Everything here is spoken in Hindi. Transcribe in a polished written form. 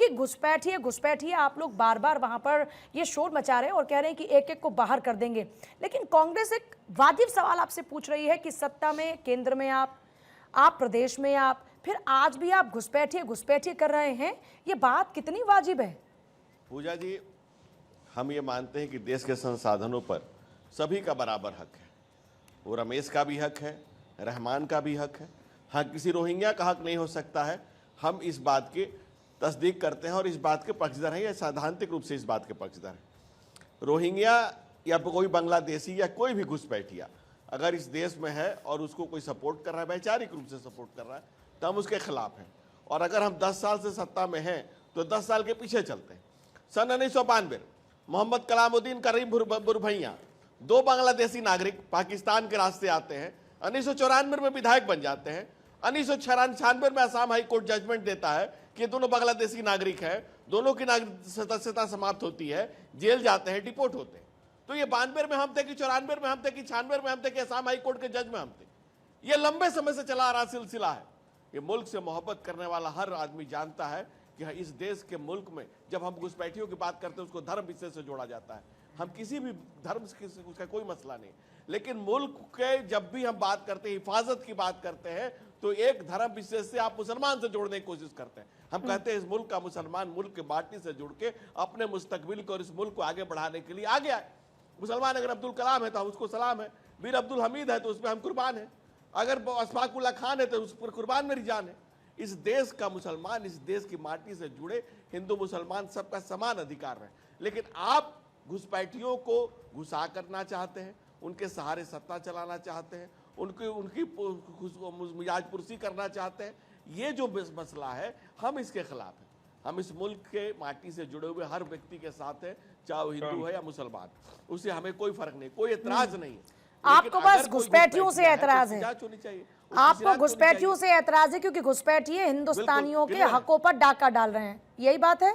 क्योंकि घुसपैठिए घुसपैठिए आप लोग बार बार वहां पर ये शोर मचा रहे हैं और कह रहे हैं कि एक एक को बाहर कर देंगे। लेकिन कांग्रेस एक वाजिब सवाल आपसे पूछ रही है कि सत्ता में, केंद्र में आप प्रदेश में आप, फिर आज भी आप घुसपैठिए घुसपैठिए कर रहे हैं। ये बात कितनी वाजिब है? पूजा जी, हम ये मानते हैं कि देश के संसाधनों पर सभी का बराबर हक है। वो रमेश का भी हक है, रहमान का भी हक है। हाँ, किसी रोहिंग्या का हक नहीं हो सकता है। हम इस बात की तस्दीक करते हैं और इस बात के पक्षधर हैं, या सैद्धांतिक रूप से इस बात के पक्षधर हैं। रोहिंग्या या कोई बांग्लादेशी या कोई भी घुसपैठिया अगर इस देश में है और उसको कोई सपोर्ट कर रहा है, वैचारिक रूप से सपोर्ट कर रहा है, तो हम उसके खिलाफ हैं। और अगर हम 10 साल से सत्ता में हैं तो 10 साल के पीछे चलते हैं। सन 1992 मोहम्मद कलामुद्दीन करीम बुरभैया, 2 बांग्लादेशी नागरिक पाकिस्तान के रास्ते आते हैं, 1994 में विधायक बन जाते हैं। 1996 में असम हाई कोर्ट जजमेंट देता है कि दोनों बांग्लादेशी नागरिक हैं, दोनों की नागरिक सदस्यता समाप्त होती है, जेल जाते हैं, डिपोर्ट होते हैं। तो ये 92 में हम थे कि 94 में हम थे कि 96 में हम थे कि असम हाई कोर्ट के जज में हम थे। ये लंबे समय से चला आ रहा सिलसिला है। ये मुल्क से मोहब्बत करने वाला हर आदमी जानता है कि इस देश के मुल्क में जब हम घुसपैठियों की बात करते हैं उसको धर्म विषय से जोड़ा जाता है। हम किसी भी धर्म से उसका कोई मसला नहीं, लेकिन मुल्क के जब भी हम बात करते हैं, हिफाजत की बात करते हैं, तो एक धर्म विशेष से आप मुसलमान से जोड़ने की कोशिश करते हैं। हम कहते हैं इस मुल्क का मुसलमान मुल्क के माटी से जुड़ के अपने मुस्तकबिल को और इस मुल्क को आगे बढ़ाने के लिए आ गया है। मुसलमान अगर अब्दुल कलाम है तो हम उसको सलाम है, मीर अब्दुल हमीद है तो उस पर हम कुर्बान है, अगर अशफाकुल्लाह खान है तो उस पर कुर्बान मेरी जान है। इस देश का मुसलमान, इस देश की माटी से जुड़े हिंदू मुसलमान सबका समान अधिकार है। लेकिन आप घुसपैठियों को घुसा करना चाहते हैं, उनके सहारे सत्ता चलाना चाहते हैं, उनकी मिजाज पुरसी करना चाहते हैं। ये जो मसला है, हम इसके खिलाफ हैं। हम इस मुल्क के माटी से जुड़े हुए हर व्यक्ति के साथ हैं, चाहे वो हिंदू है या मुसलमान, उससे हमें कोई फर्क नहीं, कोई एतराज नहीं है। आपको बस घुसपैठियों से एतराज है, होनी चाहिए आपको घुसपैठियों से एतराज है क्योंकि घुसपैठिए हिंदुस्तानियों के हकों पर डाका डाल रहे हैं, यही बात है।